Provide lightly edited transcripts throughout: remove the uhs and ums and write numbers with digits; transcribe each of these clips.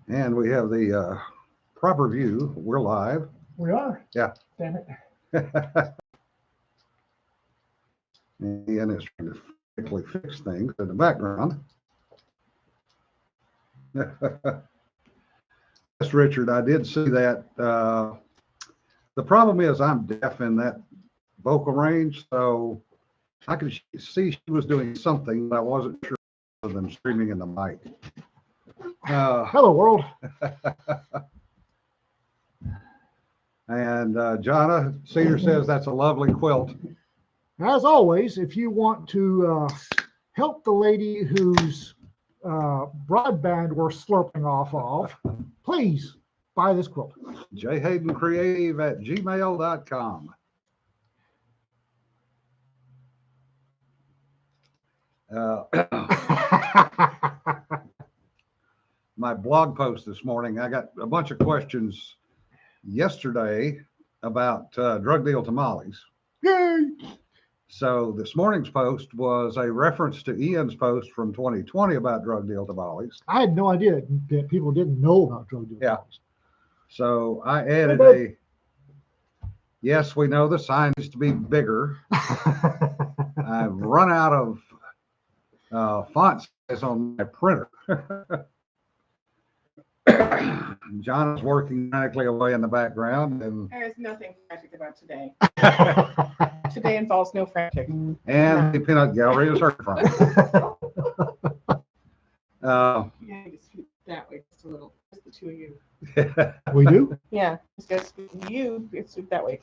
And we have the proper view. We're live. We are. Yeah. Damn it. And Ian is trying to quickly fix things in the background. Yes, Richard, I did see that. The problem is I'm deaf in that vocal range, so I could see she was doing something, but I wasn't sure other than screaming in the mic. Hello, world. And Jonna Cedar says that's a lovely quilt. As always, if you want to help the lady whose broadband we're slurping off of, please buy this quilt. jhaydencreative@gmail.com. My blog post this morning, I got a bunch of questions yesterday about drug deal tamales. Yay! So this morning's post was a reference to Ian's post from 2020 about drug deal tamales. I had no idea that people didn't know about drug deal. Yeah. So I added a, yes, we know the sign needs to be bigger. I've run out of font size on my printer. John is working frantically away in the background, and There is nothing frantic about today. Today involves no frantic. and the peanut gallery is heard from. Yeah, just scoot that way just a little. Just the two of you. We do? Yeah, just gotta scoot you. It's scoot that way.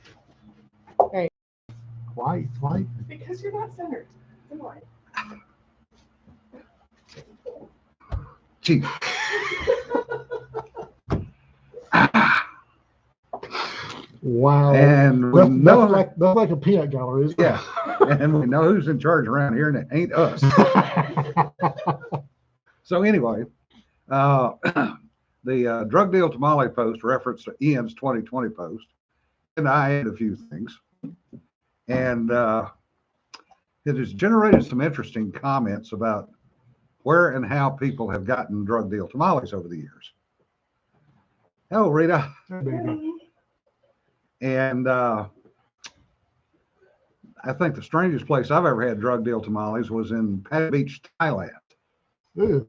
Why? Why? Because you're not centered. Come on. Chief. Wow. And we Nothing know, like a peanut gallery, is it? yeah, and we know who's in charge around here, and it ain't us. So anyway, the drug deal tamale post referenced to Ian's 2020 post, and I added a few things, and it has generated some interesting comments about where and how people have gotten drug deal tamales over the years. Hello, Rita. There you go. And I think the strangest place I've ever had drug deal tamales was in Pat Beach, Thailand. Ew.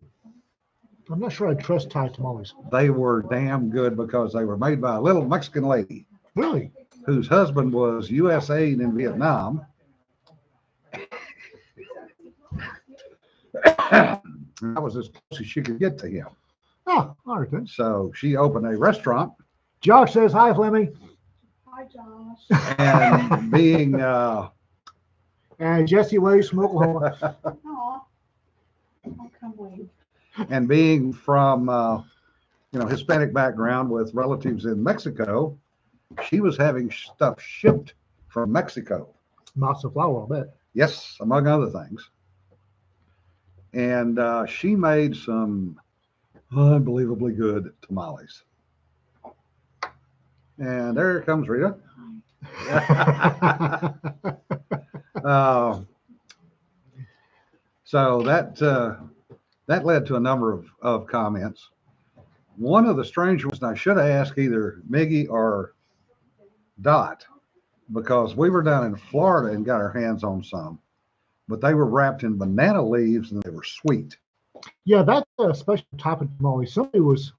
I'm not sure I trust Thai tamales. They were damn good because they were made by a little Mexican lady Really? whose husband was U.S. aid in Vietnam. That was as close as she could get to him. Oh, all right then. So she opened a restaurant, Josh says hi, Flemmy. Hi, Josh. and being And Jesse waves from Oklahoma. Aw. Oh, come wave. and being from Hispanic background with relatives in Mexico, she was having stuff shipped from Mexico. Matzo flour, I'll bet. Yes, among other things. And she made some unbelievably good tamales. And there comes Rita. So that led to a number of comments. One of the strange ones, and I should have asked either Miggy or Dot, because we were down in Florida and got our hands on some, but they were wrapped in banana leaves and they were sweet. Yeah, that's a special type of tamale. Somebody was,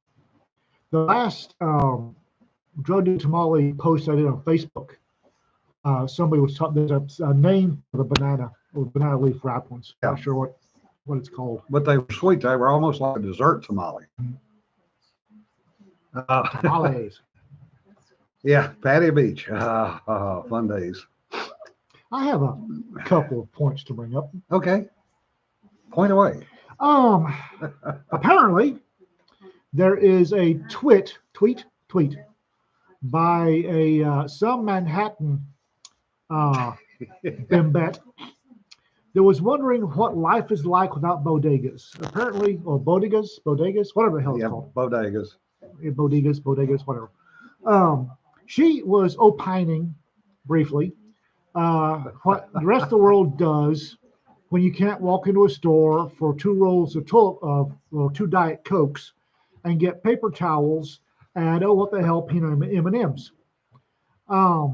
the last drug deal tamale post I did on Facebook, somebody was talking, there's a name for the banana or banana leaf wrapped ones. Yeah. Not sure what it's called. But they were sweet. They were almost like a dessert tamale. Tamales. Yeah, Patty Beach. Fun days. I have a couple of points to bring up. Okay. Point away. Apparently, there is a tweet by a some Manhattan bimbet that was wondering what life is like without bodegas. Apparently, or bodegas, whatever the hell it's Yeah, called. bodegas. Bodegas, whatever. She was opining briefly what the rest of the world does when you can't walk into a store for 2 rolls of or 2 Diet Cokes and get paper towels and oh, what the hell, peanut M&Ms. I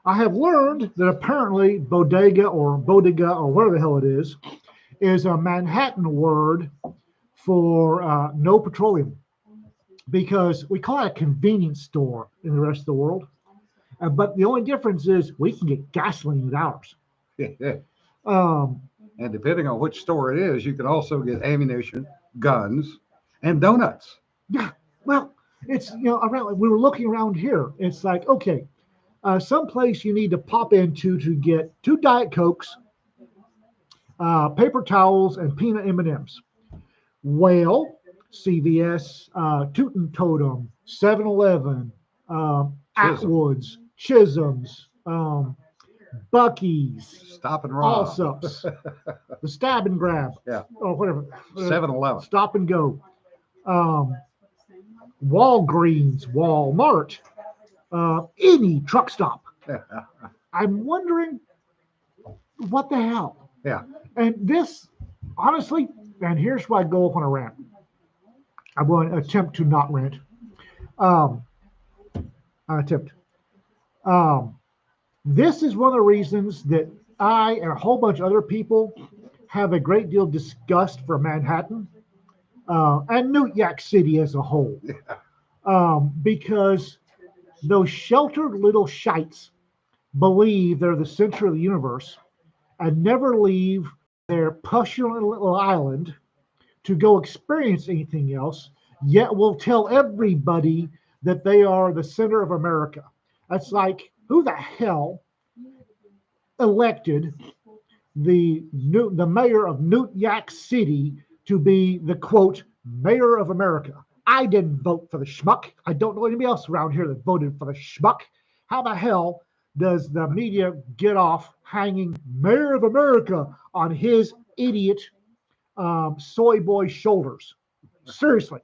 have learned that apparently bodega or whatever the hell it is a Manhattan word for no petroleum, because we call it a convenience store in the rest of the world. But the only difference is we can get gasoline with ours. And depending on which store it is, you can also get ammunition, guns, and donuts. Yeah, well, it's, around. We were looking around here. It's like, okay, someplace you need to pop into to get 2 Diet Cokes, paper towels, and peanut M&Ms. Well, CVS, Tootin' Totem, 7-Eleven, Atwoods, Chisholm's, Bucky's, Stop and rob. Allsup's, the Stab and Grab, Yeah. or whatever. 7-Eleven. Stop and Go, Walgreens, Walmart, any truck stop. I'm wondering what the hell. Yeah. And this, honestly, and here's where I go off on a rant. I'm going to attempt to not rant. This is one of the reasons that I and a whole bunch of other people have a great deal of disgust for Manhattan and New York City as a whole. Because those sheltered little shites believe they're the center of the universe and never leave their pustulant little island to go experience anything else, yet will tell everybody that they are the center of America. That's like, who the hell elected the mayor of New York City to be the, quote, mayor of America? I didn't vote for the schmuck. I don't know anybody else around here that voted for the schmuck. How the hell does the media get off hanging mayor of America on his idiot soy boy shoulders? Seriously.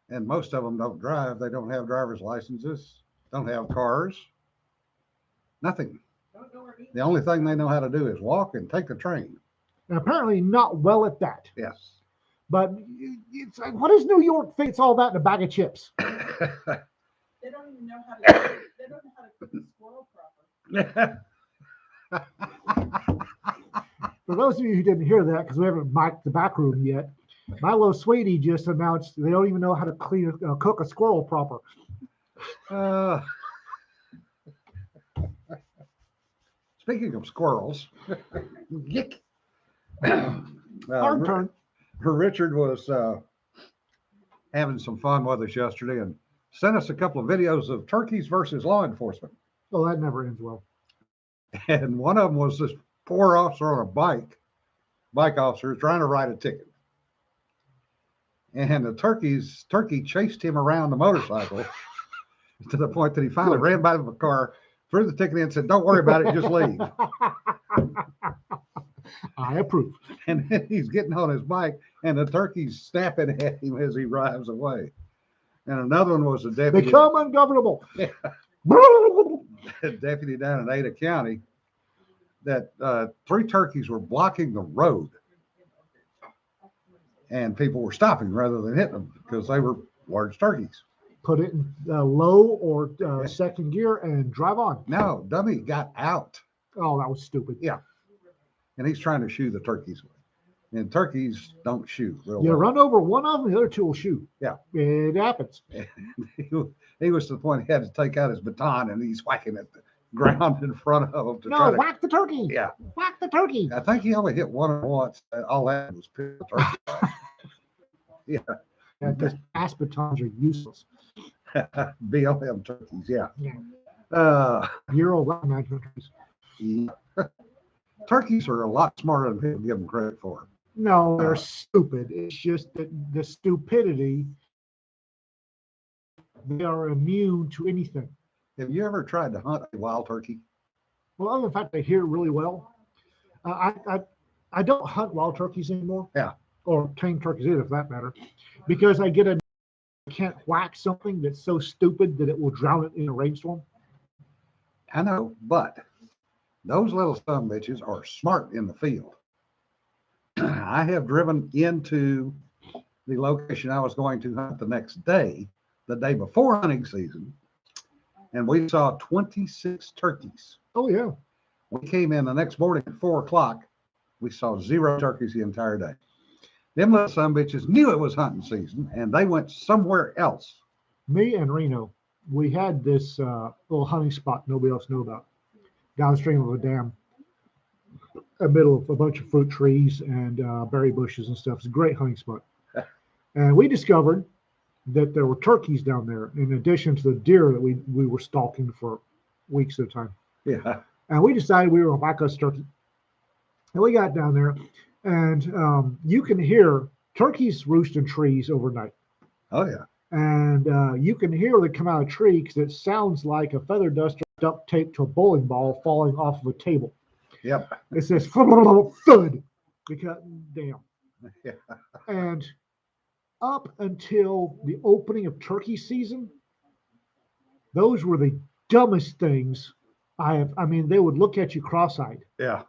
And most of them don't drive. They don't have driver's licenses, don't have cars, nothing. The only thing they know how to do is walk and take the train. And apparently not well at that. Yes. But it's like, what does New York think it's all that in a bag of chips? They don't even know how to. They don't know how to cook a squirrel proper. For those of you who didn't hear that, because we haven't mic'd the back room yet, my little sweetie just announced they don't even know how to cook a squirrel proper. Speaking of squirrels, yick. Our turn. Richard was having some fun with us yesterday and sent us a couple of videos of turkeys versus law enforcement. Oh, that never ends well. And one of them was this poor officer on a bike officer trying to write a ticket. And the turkey chased him around the motorcycle to the point that he finally ran by the car, threw the ticket in and said, "Don't worry about it, just leave." I approve. And then he's getting on his bike and the turkey's snapping at him as he drives away. And another one was a deputy. Become ungovernable. A deputy down in Ada County that 3 turkeys were blocking the road. And people were stopping rather than hitting them because they were large turkeys. Put it in low or second gear and drive on. No, dummy got out. Oh, that was stupid. Yeah. And he's trying to shoo the turkeys away. And turkeys don't shoo real You well. run over one of them, the other 2 will shoot. Yeah. It happens. He was to the point he had to take out his baton and he's whacking at the ground in front of him to try to whack the turkey. Yeah. Whack the turkey. I think he only hit one once. All that was piss the turkey off. Yeah. And the ass batons are useless. BLM turkeys, yeah. Year-old management turkeys. Yeah. Turkeys are a lot smarter than people give them credit for. No, they're stupid. It's just that the stupidity, they are immune to anything. Have you ever tried to hunt a wild turkey? Well, other than the fact they hear really well, I don't hunt wild turkeys anymore. Yeah. Or tame turkeys either, for that matter, because I can't whack something that's so stupid that it will drown it in a rainstorm. I know, but those little son bitches are smart in the field. I have driven into the location I was going to hunt the next day, the day before hunting season, and we saw 26 turkeys. Oh, yeah. We came in the next morning at 4 o'clock. We saw 0 turkeys the entire day. Them little sumbitches knew it was hunting season, and they went somewhere else. Me and Reno, we had this little hunting spot nobody else knew about, downstream of a dam, in the middle of a bunch of fruit trees and berry bushes and stuff. It's a great hunting spot. And we discovered that there were turkeys down there, in addition to the deer that we were stalking for weeks at a time. Yeah. And we decided we were going to whack us turkey. And we got down there, and you can hear turkeys roost in trees overnight. Oh, yeah. And you can hear them come out of a tree because it sounds like a feather duster duct taped to a bowling ball falling off of a table. Yep. It says thud, because damn. Yeah. And up until the opening of turkey season, those were the dumbest things I mean, they would look at you cross-eyed. Yeah.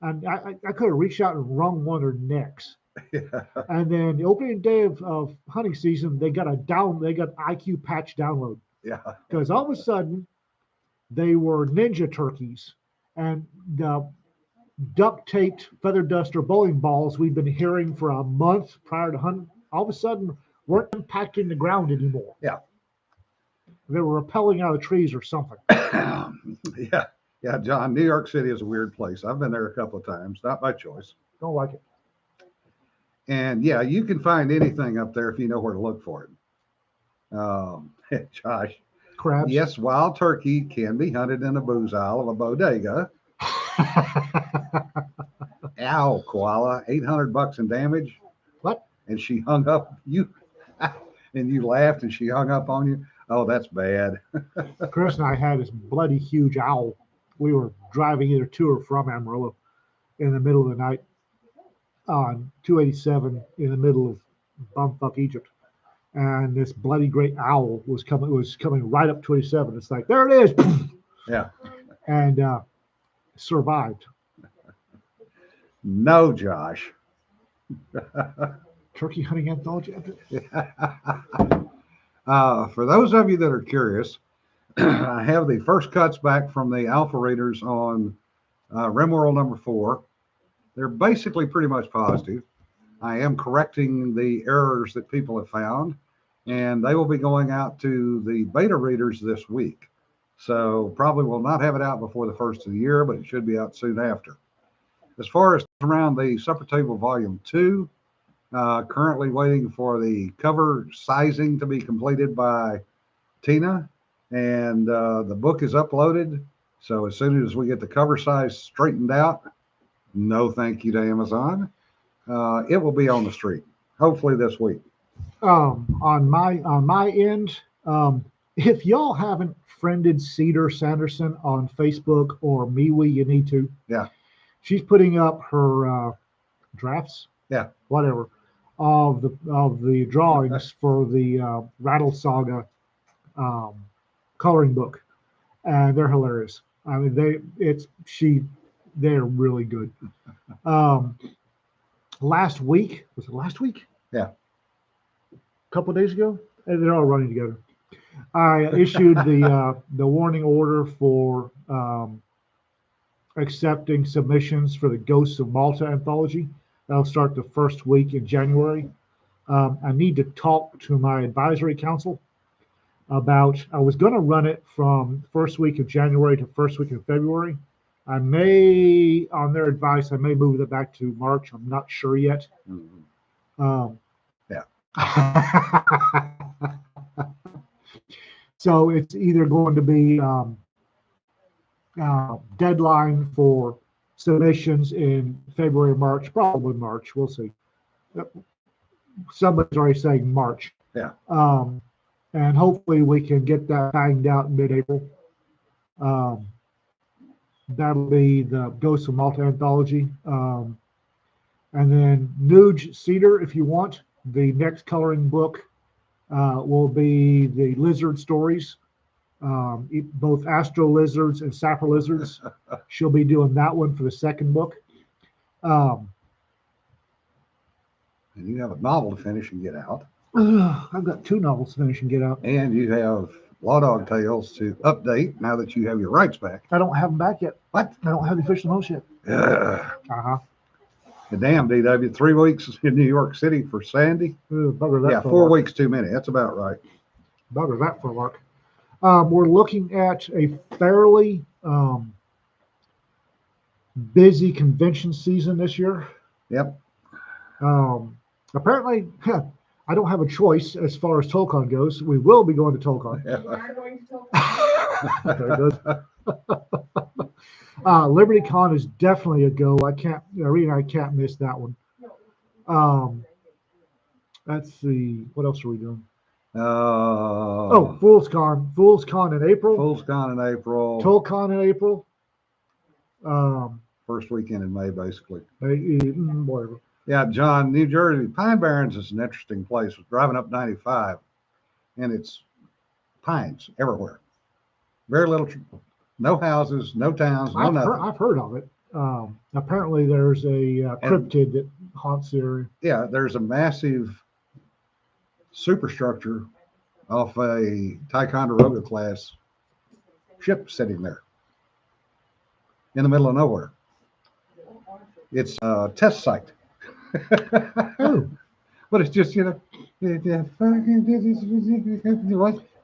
And I could have reached out and wrung one of their necks. Yeah. And then the opening day of hunting season, they got IQ patch download. Yeah. Because all of a sudden they were ninja turkeys, and the duct taped feather duster bowling balls we've been hearing for a month prior to hunting, all of a sudden weren't impacting the ground anymore. Yeah. They were rappelling out of trees or something. Yeah. Yeah, John, New York City is a weird place. I've been there a couple of times, not by choice. Don't like it. And yeah, you can find anything up there if you know where to look for it. Josh, Crabs. yes, wild turkey can be hunted in a booze aisle of a bodega. Ow, koala, $800 in damage. What? And she hung up you, and you laughed, and she hung up on you. Oh, that's bad. Chris and I had this bloody huge owl. We were driving either to or from Amarillo in the middle of the night on 287 in the middle of bumfuck Egypt, and this bloody great owl was coming right up 287. It's like, there it is. Yeah. And survived. No, Josh. Turkey hunting anthology. For those of you that are curious, I have the first cuts back from the alpha readers on Rimworld number 4. They're basically pretty much positive. I am correcting the errors that people have found, and they will be going out to the beta readers this week. So probably will not have it out before the first of the year, but it should be out soon after. As far as around the Supper Table Volume 2, currently waiting for the cover sizing to be completed by Tina, and the book is uploaded. So as soon as we get the cover size straightened out, no thank you to Amazon, it will be on the street, hopefully this week. On my end, if y'all haven't friended Cedar Sanderson on Facebook or MeWe, you need to. Yeah. She's putting up her drafts. Yeah. Whatever. Of the drawings for the Rattle Saga coloring book, and they're hilarious. I mean, they're really good. Last week, was it last week? Yeah. A couple of days ago, and they're all running together. I issued the warning order for accepting submissions for the Ghosts of Malta anthology. That'll start the first week in January. I need to talk to my advisory council about, I was going to run it from first week of January to first week of February. I may, on their advice, I may move it back to March. I'm not sure yet. Mm-hmm. Yeah. So it's either going to be deadline for submissions in February or March, probably March. We'll see. Somebody's already saying March. Yeah. And hopefully we can get that banged out in mid-April. That'll be the Ghosts of Malta anthology. And then Nuge Cedar, if you want, the next coloring book will be the lizard stories, both astro lizards and sapper lizards. She'll be doing that one for the second book. and you have a novel to finish and get out, I've got 2 novels to finish and get out. and you have Law Dog Tales to update now that you have your rights back. I don't have them back yet. What? I don't have the official notes yet. Uh-huh. Damn, DW, 3 weeks in New York City for Sandy? Bugger that. Yeah, 4 weeks too many. That's about right. Bugger that for luck. We're looking at a fairly busy convention season this year. Yep. Apparently, I don't have a choice as far as TollCon goes. We will be going to TollCon. You are going to tell. Very good. LibertyCon is definitely a go. Reed and I can't miss that one. Let's see. What else are we doing? FoolsCon. FoolsCon in April. FoolsCon in April. TollCon in April. First weekend in May, basically. Whatever. Yeah, John, New Jersey. Pine Barrens is an interesting place. We're driving up 95, and it's pines everywhere. Very little, no houses, no towns, no nothing. I've heard of it. Apparently, there's a cryptid that haunts the area. Yeah, there's a massive superstructure off a Ticonderoga class ship sitting there in the middle of nowhere. It's a test site. Oh. But it's just, what the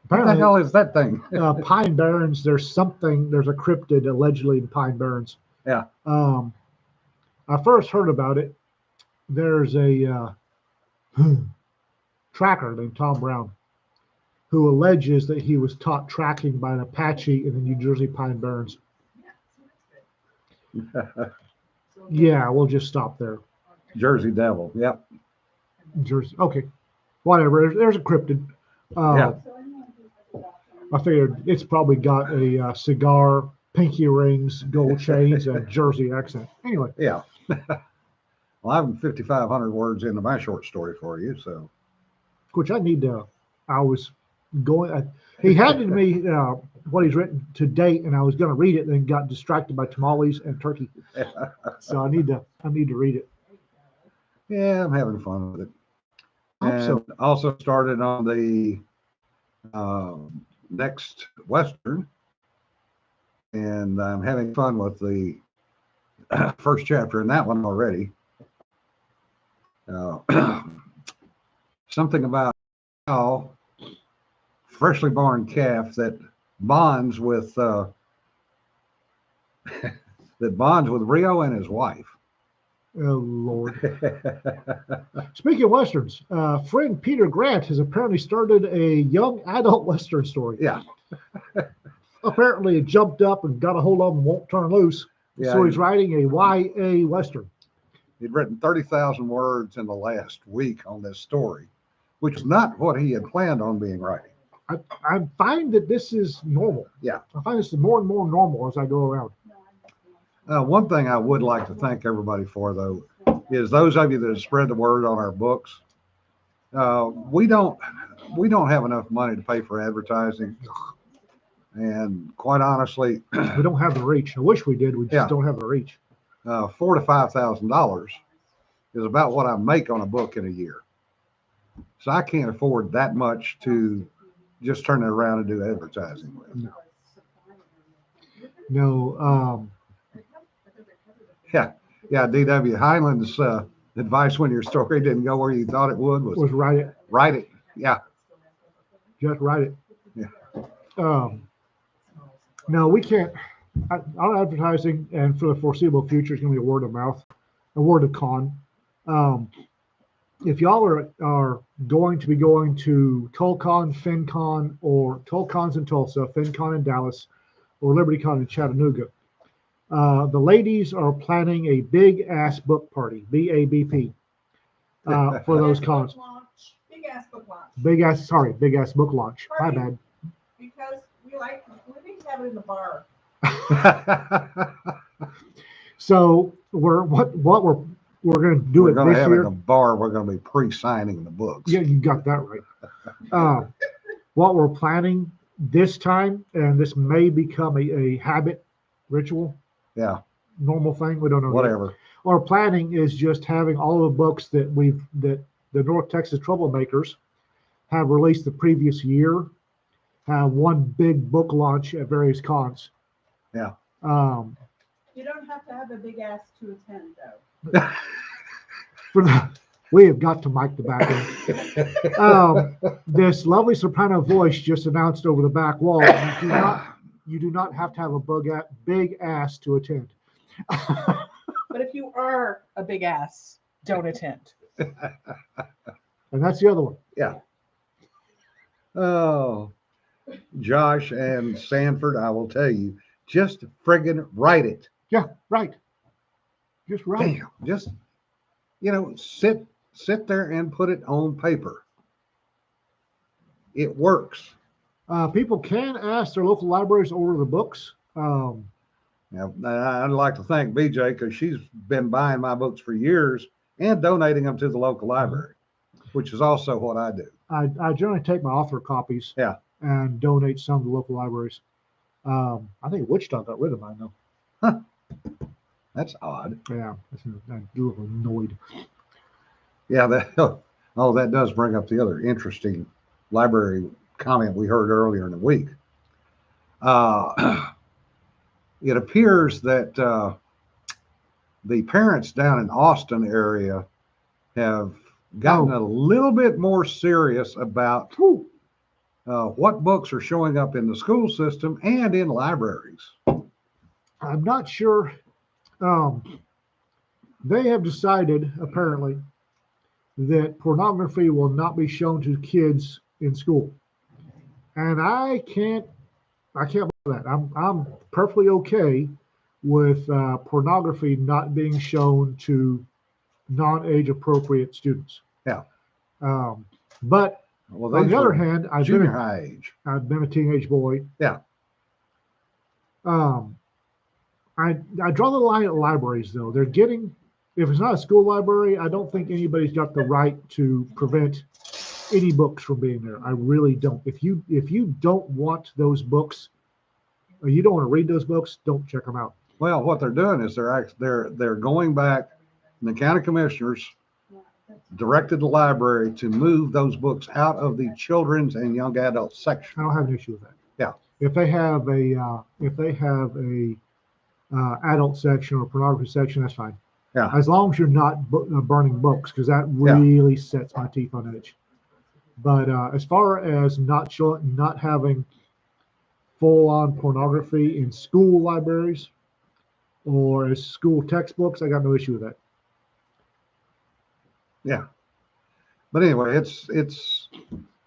Apparently, hell is that thing? Pine Barrens, there's a cryptid allegedly in Pine Barrens. Yeah. I first heard about it. There's a tracker named Tom Brown who alleges that he was taught tracking by an Apache in the New Jersey Pine Barrens. Yeah, we'll just stop there. Jersey Devil. Yep. Jersey. Okay. Whatever. There's a cryptid. Yeah. I figured it's probably got a cigar, pinky rings, gold chains, and Jersey accent. Anyway. Yeah. Well, I'm 5,500 words into my short story for you, so. Which I need to. I was going. He handed me what he's written to date, and I was going to read it, and then got distracted by tamales and turkey. So I need to read it. Yeah, I'm having fun with it. I hope And so. also started on the next Western, and I'm having fun with the first chapter in that one already. Something about how freshly born calf that bonds with Rio and his wife. Oh, Lord. Speaking of Westerns, friend Peter Grant has apparently started a young adult Western story. Yeah. Apparently, it jumped up and got a hold of him and won't turn loose. Yeah, So he's writing a YA Western. He'd written 30,000 words in the last week on this story, which is not what he had planned on being writing. I find that this is normal. Yeah. I find this is more and more normal as I go around. One thing I would like to thank everybody for, though, is those of you that have spread the word on our books. We don't have enough money to pay for advertising, and quite honestly, We don't have the reach. I wish we did. We just don't have the reach. $4,000 to $5,000 is about what I make on a book in a year. So I can't afford that much to just turn it around and do advertising with. No. Yeah, DW Highland's advice when your story didn't go where you thought it would was write it. Write it. Yeah. Just write it. Yeah. No, we can't. Our advertising and for the foreseeable future is going to be a word of mouth, a word of con. If y'all are going to be going to TollCon, FinCon, or TollCons in Tulsa, FinCon in Dallas, or LibertyCon in Chattanooga, the ladies are planning a big ass book party, BABP, for those cons. Big ass book launch. Big ass book launch. My bad. Because we need to have it in the bar. So we're going to do We're it going to this have it year. in a bar. We're going to be pre-signing the books. Yeah, you got that right. What we're planning this time, and this may become a habit, ritual, Yeah, normal thing. We don't know. whatever. What we're planning is just having all the books that the North Texas Troublemakers have released the previous year, have one big book launch at various cons. Yeah. You don't have to have a big ass to attend, though. We have got to mic the back end. This lovely soprano voice just announced over the back wall, you do not have to have a big ass to attend. But if you are a big ass, don't attend. And that's the other one. Yeah. Oh, Josh and Sanford, I will tell you, just friggin' write it. Yeah, right. Just right. Damn, just, sit there and put it on paper. It works. People can ask their local libraries to order the books. Now, I'd like to thank BJ because she's been buying my books for years and donating them to the local library, which is also what I do. I generally take my author copies and donate some to local libraries. I think Wichita got rid of mine, though. Huh. That's odd. Yeah, I'm a little annoyed. Yeah, that does bring up the other interesting library comment we heard earlier in the week. It appears that the parents down in Austin area have gotten a little bit more serious about what books are showing up in the school system and in libraries. I'm not sure. They have decided, apparently, that pornography will not be shown to kids in school, and I can't believe that. I'm perfectly okay with pornography not being shown to non-age appropriate students. Yeah. But on the other hand, I've been a teenage boy. Yeah. I draw the line at libraries, though. They're getting, if it's not a school library, I don't think anybody's got the right to prevent any books from being there. I really don't. If you don't want those books, or you don't want to read those books, don't check them out. Well, what they're doing is they're going back, and the county commissioners directed the library to move those books out of the children's and young adult section. I don't have an issue with that. Yeah. If they have a adult section or pornography section, that's fine. Yeah. As long as you're not burning books, because that really sets my teeth on edge. But as far as not having full-on pornography in school libraries or as school textbooks, I got no issue with that. Yeah. But anyway, it's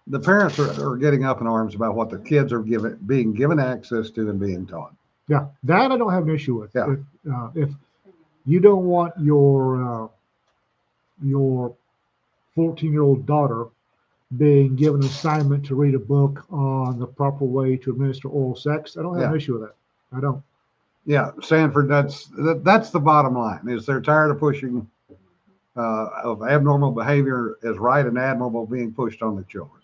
the parents are getting up in arms about what the kids are being given access to and being taught. Yeah, that I don't have an issue with. Yeah. If you don't want your 14-year-old daughter being given an assignment to read a book on the proper way to administer oral sex, I don't have an issue with that. I don't. Yeah, Sanford, that's the bottom line, is they're tired of pushing of abnormal behavior as right and admirable being pushed on the children.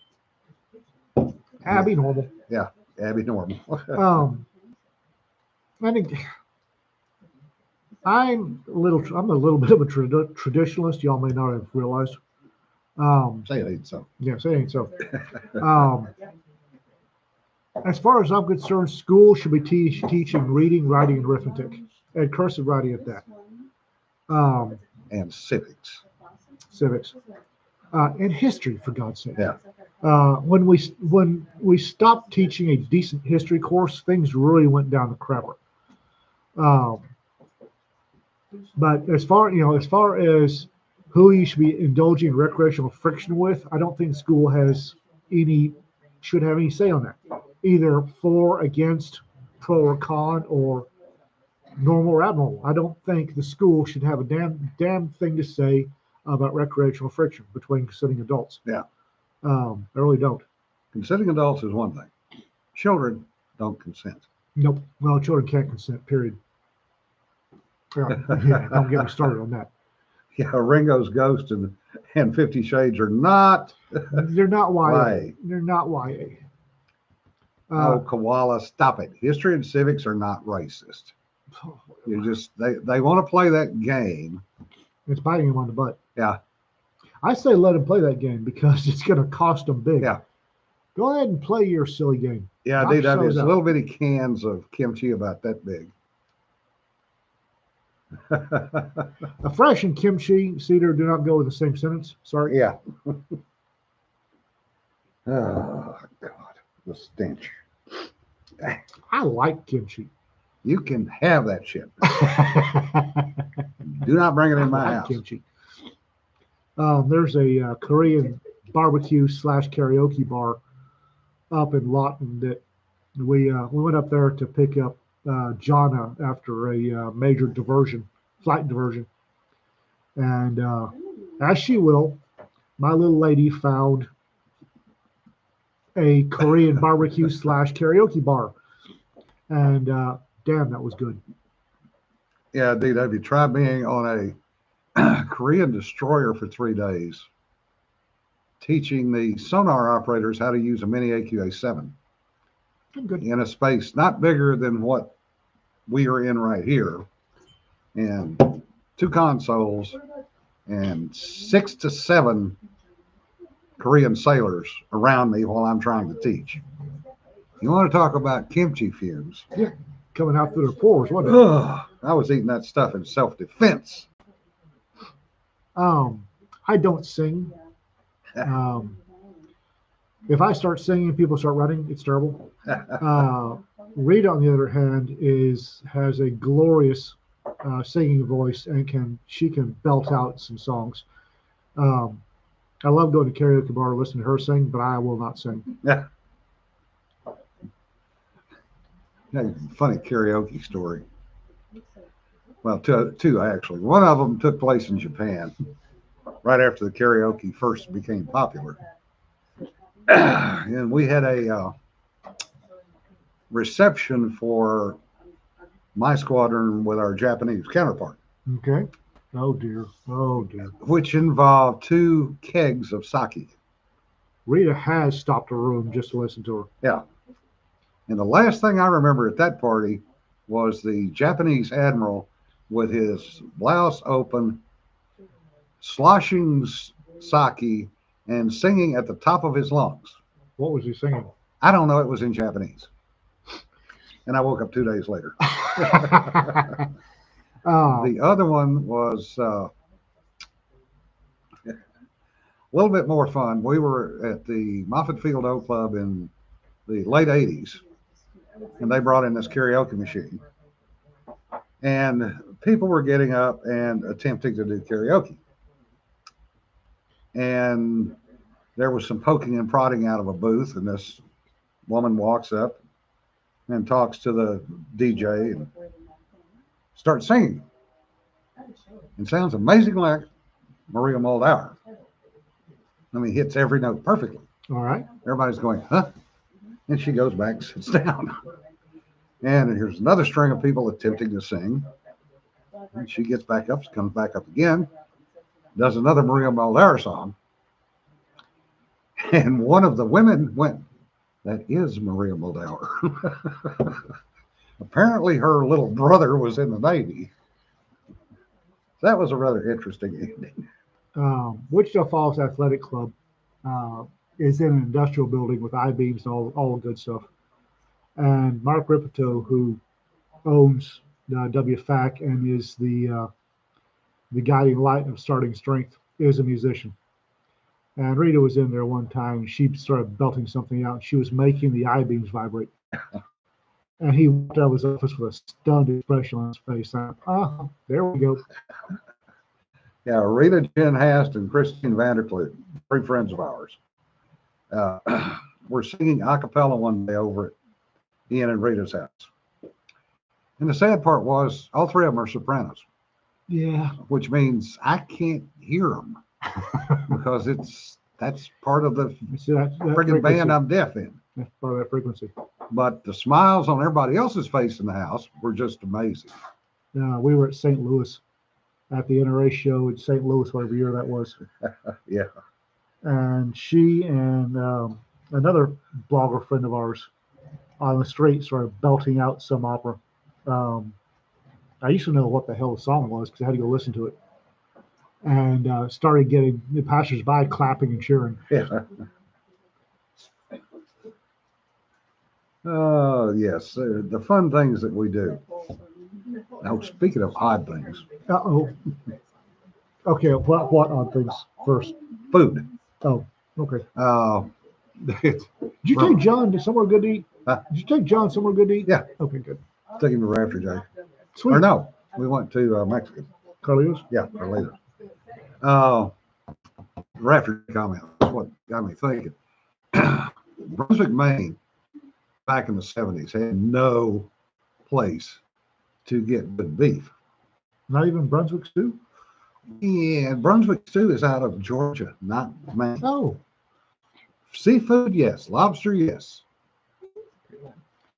Abby normal. Yeah, Abby normal. I think I'm a little bit of a traditionalist. Y'all may not have realized. Say it ain't so. Yeah, say it ain't so. As far as I'm concerned, school should be teaching reading, writing, and arithmetic, and cursive writing at that. And civics. And history, for God's sake. Yeah. When we stopped teaching a decent history course, things really went down the crapper. But as far as who you should be indulging in recreational friction with, I don't think school should have any say on that. Either for, against, pro or con, or normal or abnormal. I don't think the school should have a damn thing to say about recreational friction between consenting adults. Yeah. I really don't. Consenting adults is one thing. Children don't consent. Nope. Well, children can't consent, period. Yeah, don't get me started on that. Yeah, Ringo's Ghost and 50 Shades are not. They're not YA. Right. They're not YA. Oh, Koala, stop it. History and civics are not racist. You just, they want to play that game. It's biting him on the butt. Yeah. I say let them play that game because it's going to cost them big. Yeah. Go ahead and play your silly game. Yeah, Knock they done yourselves these out. little bitty cans of kimchi about that big. A fresh and kimchi, cedar do not go in the same sentence. Sorry. Yeah. Oh, God, the stench. I like kimchi. You can have that shit. I Do not bring it in my like house. kimchi. There's a Korean barbecue / karaoke bar up in Lawton that we went up there to pick up Jana after a major flight diversion. And as she will, my little lady found a Korean barbecue / karaoke bar. And damn, that was good. Yeah, dude, have you tried being on a Korean destroyer for 3 days, teaching the sonar operators how to use a mini AQA-7 Good. in a space not bigger than what we are in right here, and 2 consoles and 6 to 7 Korean sailors around me while I'm trying to teach. You want to talk about kimchi fumes? Yeah, coming out through their pores, wasn't it? I was eating that stuff in self-defense. I don't sing. If I start singing, people start running. It's terrible. Rita, on the other hand, has a glorious singing voice and she can belt out some songs. I love going to karaoke bar and listening to her sing, but I will not sing. Yeah. Funny karaoke story. Well, two actually. One of them took place in Japan right after the karaoke first became popular. And we had a reception for my squadron with our Japanese counterpart. Okay. Oh dear. Oh dear. Which involved 2 kegs of sake. Rita has stopped a room just to listen to her. Yeah. And the last thing I remember at that party was the Japanese admiral with his blouse open, sloshing sake and singing at the top of his lungs. What was he singing? I don't know. It was in Japanese. And I woke up 2 days later. The other one was a little bit more fun. We were at the Moffett Field O Club in the late 80s, and they brought in this karaoke machine. And people were getting up and attempting to do karaoke. And there was some poking and prodding out of a booth, and this woman walks up and talks to the DJ and starts singing. It sounds amazingly like Maria Moldauer. I mean, hits every note perfectly. All right. Everybody's going, huh? And she goes back, sits down. And here's another string of people attempting to sing. And she gets back up, comes back up again, does another Maria Moldauer song. And one of the women went, that is Maria Moldauer. Apparently her little brother was in the Navy. That was a rather interesting evening. Wichita Falls Athletic Club is in an industrial building with I-beams and all the good stuff. And Mark Ripito, who owns WFAC and is the guiding light of Starting Strength, is a musician. And Rita was in there one time, and she started belting something out. And she was making the I-beams vibrate. And he walked out of his office with a stunned expression on his face. There we go. Yeah, Rita, Jen Hast, and Christine Vanderklut, 3 friends of ours, were singing a cappella one day over at Ian and Rita's house. And the sad part was all 3 of them are sopranos. Yeah. Which means I can't hear them because that's part of the friggin' band I'm deaf in. That's part of that frequency. But the smiles on everybody else's face in the house were just amazing. We were at St. Louis at the NRA show in St. Louis, whatever year that was. Yeah. And she and another blogger friend of ours on the street started belting out some opera. I used to know what the hell the song was because I had to go listen to it. and started getting the passersby clapping and cheering. Yeah. Oh, yes, the fun things that we do. Now, speaking of odd things, Uh-oh. Okay, what odd things first? food. Oh, okay. Did Did you take John to somewhere good to eat? Huh? Did you take John somewhere good to eat? Yeah. Okay, good. Took him to Rafter J. Sweet. Or no, we went to Mexican. Carlitos? Yeah, or later. Rafter comment. That's what got me thinking. Brunswick, Maine, back in the 70s, had no place to get good beef. Not even Brunswick stew? Yeah, Brunswick stew is out of Georgia, not Maine. Oh, Seafood, yes. Lobster, yes.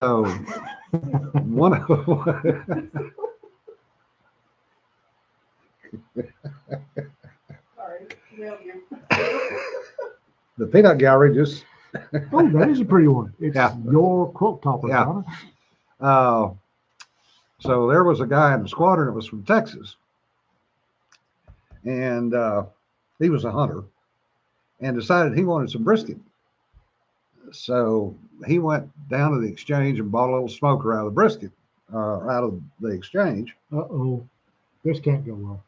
So one of Sorry. the peanut gallery just oh, that is a pretty one. It's Yeah. your quilt topper, Yeah. Donna. So there was a guy in the squadron that was from Texas, and he was a hunter and decided he wanted some brisket. So he went down to the exchange and bought a little smoker out of the brisket, out of the exchange, Uh-oh. This can't go well.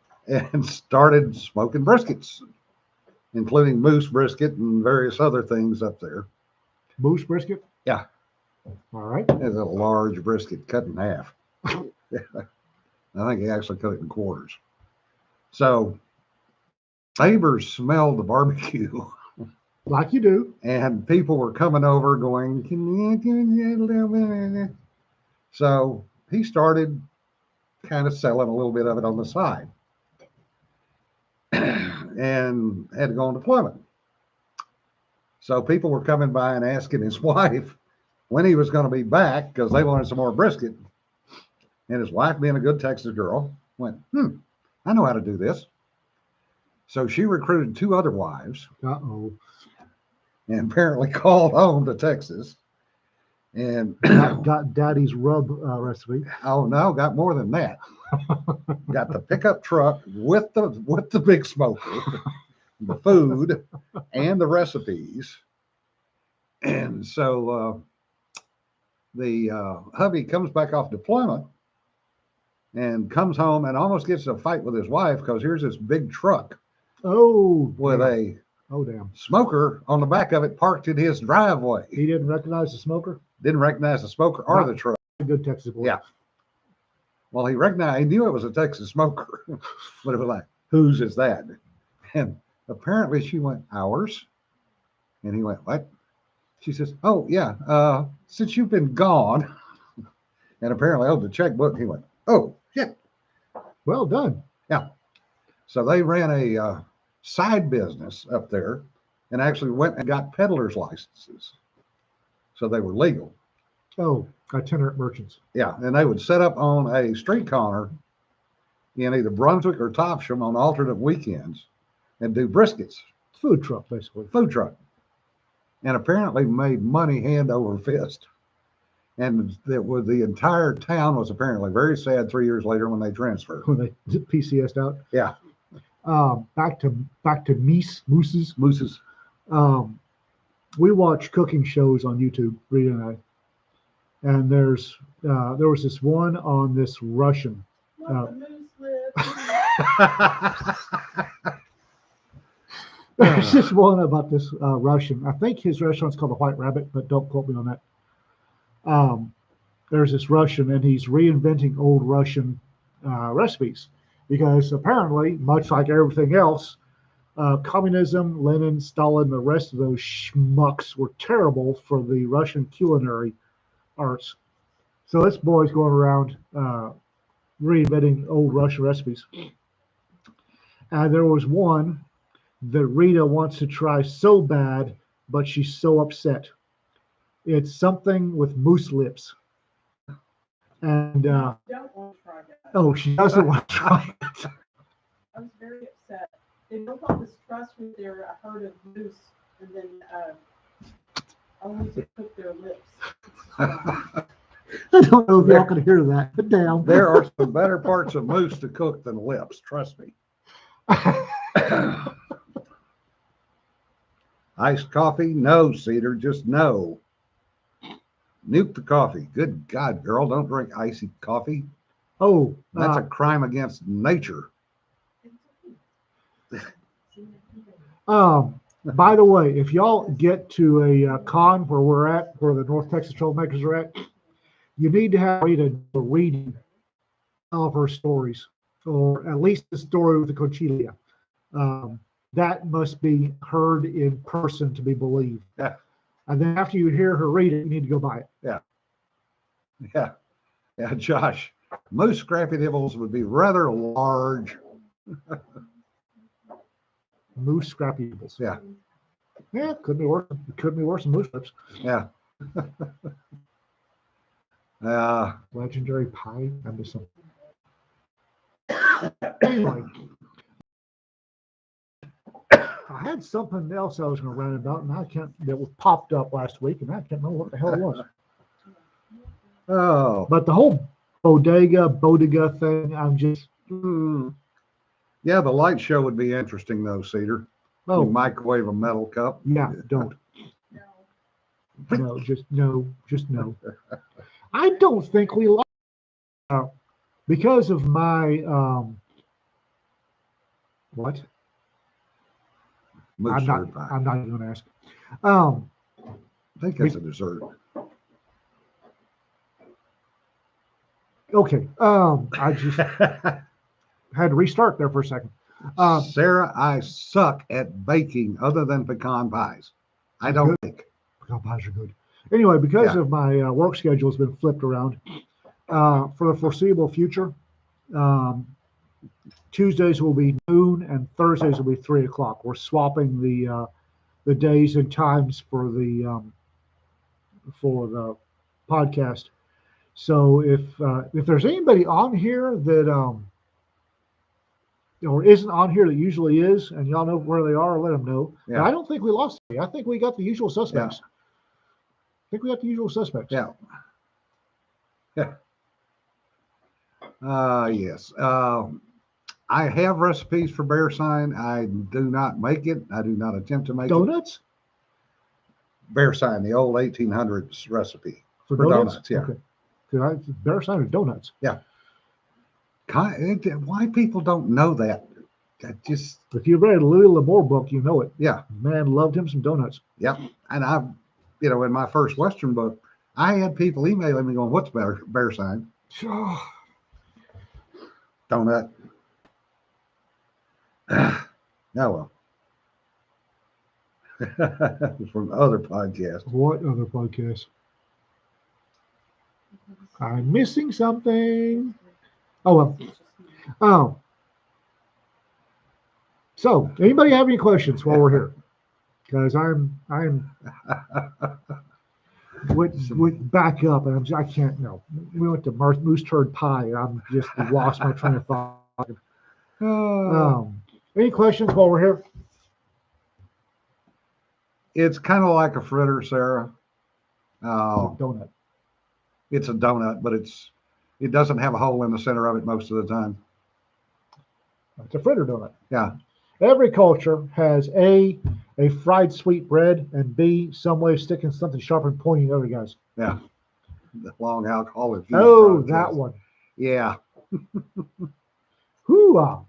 and started smoking briskets, including moose brisket and various other things up there. Moose brisket? Yeah. All right. It's a large brisket cut in half. I think he actually cut it in quarters. So neighbors smelled the barbecue, Like you do. and people were coming over going, can you get a little bit? So he started kind of selling a little bit of it on the side and had to go on deployment. So people were coming by and asking his wife when he was going to be back because they wanted some more brisket. And his wife, being a good Texas girl, went, I know how to do this. So she recruited 2 other wives Uh-oh. and apparently called home to Texas. And Got Daddy's rub recipe. oh no, got more than that. Got the pickup truck with the big smoker, the food, and the recipes. And so the hubby comes back off deployment and comes home and almost gets in a fight with his wife because here's this big truck Oh, with damn. a Oh, damn. smoker on the back of it parked in his driveway. He didn't recognize the smoker? Didn't recognize the smoker or the truck. Good Texas boy. Yeah. Well, he knew it was a Texas smoker, but it was like, whose is that? And apparently she went, ours. And he went, what? She says, oh, yeah, since you've been gone. And apparently, the checkbook, he went, oh, shit. Well done. Yeah. So they ran a side business up there and actually went and got peddler's licenses. So they were legal. Oh, itinerant merchants. Yeah. And they would set up on a street corner in either Brunswick or Topsham on alternate weekends and do briskets. Food truck, basically. Food truck. And apparently made money hand over fist. And the entire town was apparently very sad 3 years later when they transferred. When they PCS'd out. Yeah. Back to mooses. Mooses. We watch cooking shows on YouTube, Rita and I, and there was this one on this Russian. Let the moose live. There's this one about this Russian. I think his restaurant's called the White Rabbit, but don't quote me on that. There's this Russian, and he's reinventing old Russian recipes because apparently, much like everything else, communism, Lenin, Stalin, the rest of those schmucks were terrible for the Russian culinary arts. So this boy's going around reinventing old Russian recipes. And there was one that Rita wants to try so bad, but she's so upset. It's something with moose lips. And Don't want to try that. oh, she doesn't want to try it. I was very upset. They built all this trust with their herd of moose, and then only to cook their lips. I don't know if y'all can hear that, but damn. There are some better parts of moose to cook than lips, trust me. Iced coffee? No, Cedar, just no. Nuke the coffee. Good God, girl, don't drink icy coffee. Oh, That's a crime against nature. by the way, if y'all get to a con where we're at, where the North Texas Troublemakers are at, you need to have Rita reading all of her stories, or at least the story with the Cochilia. That must be heard in person to be believed. Yeah. And then after you hear her read it, you need to go buy it. Yeah, Josh. Most Scrappy Nibbles would be rather large. Moose Scrappy Nibbles. Yeah. Yeah, could be worse. It could be worse than moose lips. Yeah. Legendary pie. I miss them. Anyway, I had something else I was going to rant about, and I can't. That was popped up last week, and I can't remember what the hell it was. Oh. But the whole bodega thing, I'm just. Yeah, the light show would be interesting though, Cedar. Oh, You microwave a metal cup. yeah, don't. No, just no. I don't think we lost because of my what? Moose herd pie. I'm not even going to ask. I think it's a dessert. Okay. I just had to restart there for a second. Sarah, I suck at baking other than pecan pies. I don't bake. Pecan pies are good. Anyway, because of my work schedule has been flipped around for the foreseeable future, Tuesdays will be noon and Thursdays will be 3 o'clock. We're swapping the days and times for the podcast. So if there's anybody on here that or isn't on here that usually is, and y'all know where they are, let them know. Yeah. But I don't think we lost any. I think we got the usual suspects. Yeah. I think we got the usual suspects. Yeah. Yes. I have recipes for bear sign. I do not make it. I do not attempt to make Donuts? it. Bear sign, the old 1800s recipe For donuts. Yeah. Okay. Bear sign or donuts? Yeah. Why people don't know that? That just. If you read Louis L'Amour book, you know it. Yeah. Man loved him some donuts. Yep. And I, in my first Western book, I had people emailing me going, "What's bear sign?" Donut. Oh well. From other podcasts. What other podcast? I'm missing something. Oh well. So anybody have any questions while we're here? Because I'm with back up, and I can't. No, we went to Moose Turd Pie, and I'm just lost my train of thought. Any questions while we're here? It's kind of like a fritter, Sarah. Donut. It's a donut, but it doesn't have a hole in the center of it most of the time. It's a fritter donut. Yeah. Every culture has a fried sweet bread, and B, some way of sticking something sharp and pointy at other guys. Yeah. The long alcoholic. Oh, that one. Yeah. Hoo-ah.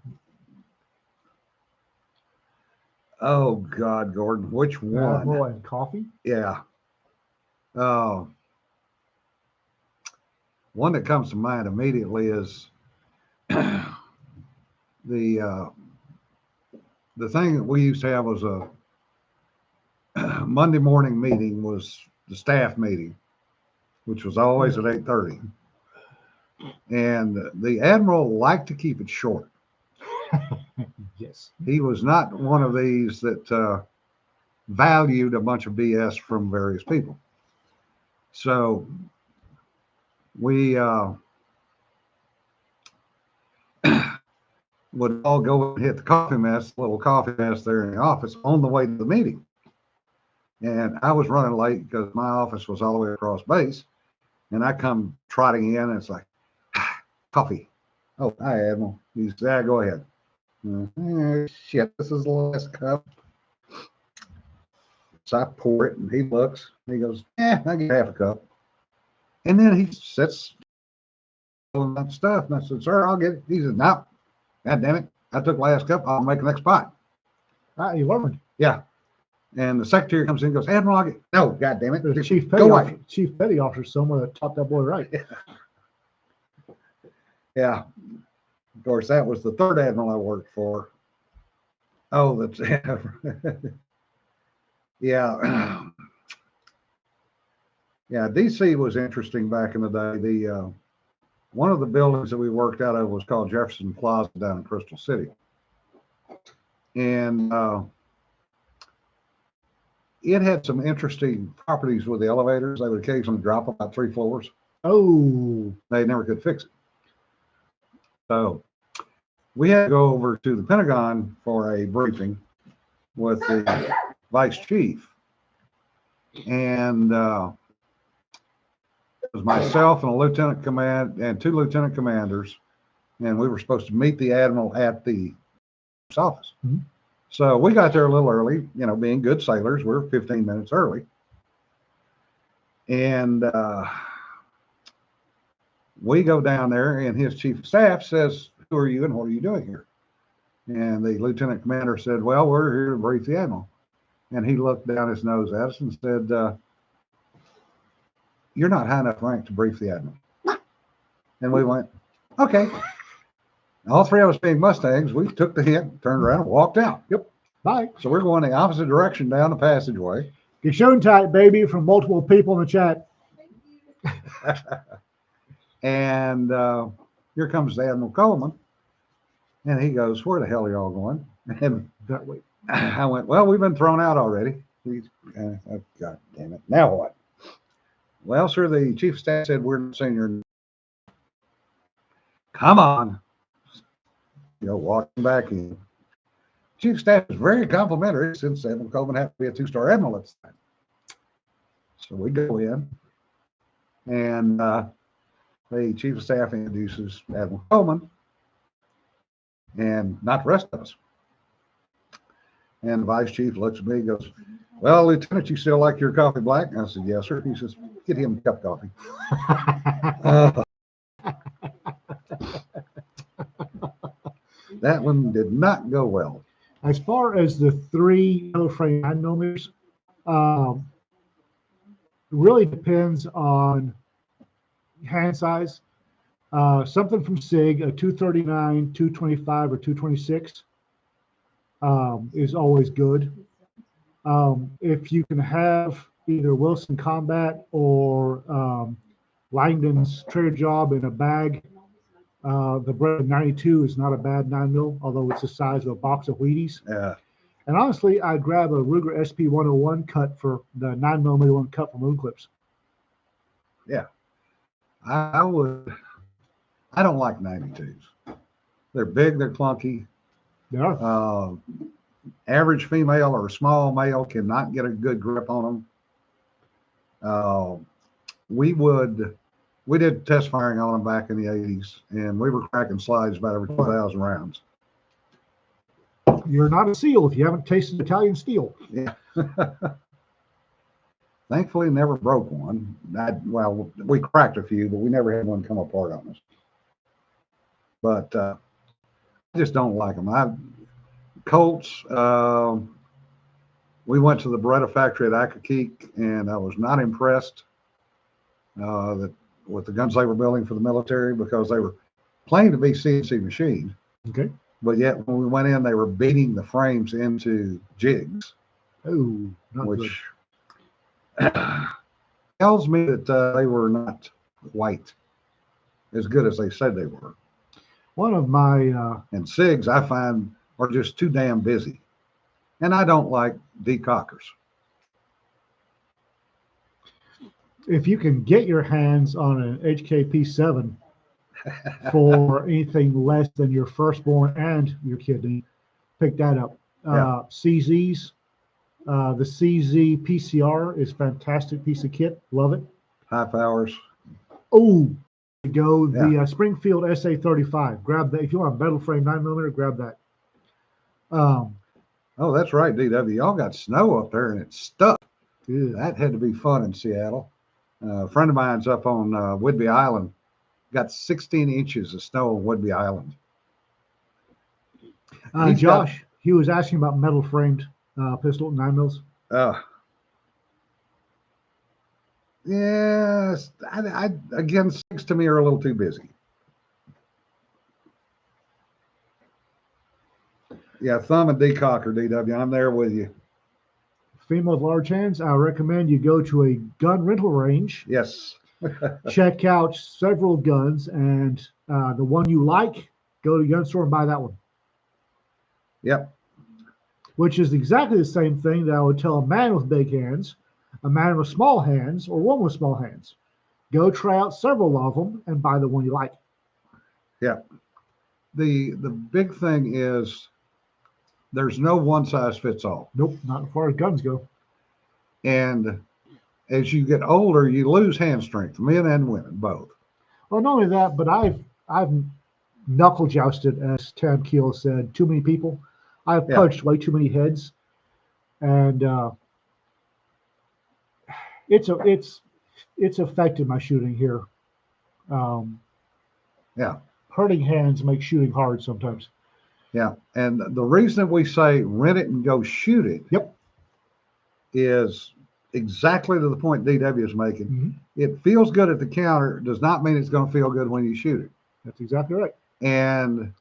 Oh God, Gordon, which one? Admiral and coffee. Yeah. Oh. One that comes to mind immediately is the thing that we used to have was a Monday morning meeting, was the staff meeting, which was always at 8:30. And the Admiral liked to keep it short. Yes. He was not one of these that valued a bunch of BS from various people. So we would all go and hit the little coffee mess there in the office on the way to the meeting. And I was running late because my office was all the way across base. And I come trotting in, and it's like, coffee. Oh, hi, Admiral. He said, go ahead. Shit, this is the last cup. So I pour it, and he looks. And he goes, I get half a cup. And then he sets all that stuff. And I said, sir, I'll get it. He said, no, God damn it. I took the last cup. I'll make the next pot. You learned. Yeah. And the secretary comes in and goes, Admiral, I'll get. No, God damn it. There's a chief petty officer somewhere that taught that boy right. Yeah. Of course, that was the third admiral I worked for. Oh, that's yeah. Yeah, DC was interesting back in the day. The one of the buildings that we worked out of was called Jefferson Plaza down in Crystal City. And it had some interesting properties with the elevators. They would occasionally drop about 3 floors. Oh. They never could fix it. So we had to go over to the Pentagon for a briefing with the vice chief. And it was myself and a lieutenant command and 2 lieutenant commanders. And we were supposed to meet the admiral at the office. Mm-hmm. So we got there a little early, you know, being good sailors, we're 15 minutes early. And we go down there, and his chief of staff says, who are you and what are you doing here? And the lieutenant commander said, well, we're here to brief the admiral. And he looked down his nose at us and said, you're not high enough rank to brief the admiral. And we went, okay. All 3 of us being Mustangs, we took the hint, turned around, and walked out. Yep. Bye. So we're going the opposite direction down the passageway. Get shown tight, baby, from multiple people in the chat. And here comes the Admiral Coleman. And he goes, where the hell are y'all going? And That way. I went, well, we've been thrown out already. God damn it. Now what? Well, sir, the chief of staff said, we're not senior. Come on. You know, walking back in. Chief of staff is very complimentary since Admiral Coleman had to be a 2-star admiral at the time. So we go in, and the chief of staff introduces Admiral Coleman, and not the rest of us. And the vice chief looks at me and goes, well, Lieutenant, you still like your coffee black? And I said, yes, sir. He says, get him a cup of coffee. That one did not go well. As far as the 3 yellow frame 9mm, it really depends on hand size. Something from SIG, a 239, 225, or 226 is always good. If you can have either Wilson Combat or Langdon's Trader Job in a bag, the Brett 92 is not a bad 9mm, although it's the size of a box of Wheaties. Yeah. And honestly, I'd grab a Ruger SP 101 cut for the 9mm one cut for moon clips. Yeah. I would. I don't like 92s. They're big, they're clunky. They are. Average female or small male cannot get a good grip on them. We did test firing on them back in the 80s, and we were cracking slides about every 2,000 rounds. You're not a SEAL if you haven't tasted Italian steel. Yeah. Thankfully, never broke one. Well, we cracked a few, but we never had one come apart on us. But I just don't like them. Colts, we went to the Beretta factory at Accokeek, and I was not impressed with the guns they were building for the military, because they were claimed to be CNC machined. Okay. But yet when we went in, they were beating the frames into jigs. Oh, not which tells me that they were not quite as good as they said they were. One of my and SIGs, I find, are just too damn busy, and I don't like decockers. If you can get your hands on an HKP7 for anything less than your firstborn and your kidney, pick that up. CZs, the CZ PCR is a fantastic piece of kit. Love it. High powers. Oh, go the Springfield SA35. Grab that. If you want a metal frame 9mm, grab that. Um, Oh, that's right, DW. Y'all got snow up there and it's stuck. yeah. That had to be fun in Seattle. A friend of mine's up on Whidbey Island, got 16 inches of snow on Whidbey Island. He's got- Josh, he was asking about metal framed pistol 9 mils. Yes, again, 6 to me are a little too busy. Yeah, thumb and decocker, DW. I'm there with you. Female with large hands, I recommend you go to a gun rental range, Yes. check out several guns, and the one you like, go to the gun store and buy that one. Yep. Which is exactly the same thing that I would tell a man with big hands, a man with small hands, or one with small hands. Go try out several of them and buy the one you like. Yeah. The big thing is there's no one size fits all. Nope, not as far as guns go. And as you get older, you lose hand strength, men and women both. Well, not only that, but I've knuckle jousted, as Tab Keel said, too many people. I've Yeah. punched way too many heads, and it's affected my shooting here. Um, Yeah. Hurting hands make shooting hard sometimes. Yeah. And the reason we say rent it and go shoot it Yep. is exactly to the point DW is making. Mm-hmm. It feels good at the counter, does not mean it's going to feel good when you shoot it. That's exactly right. And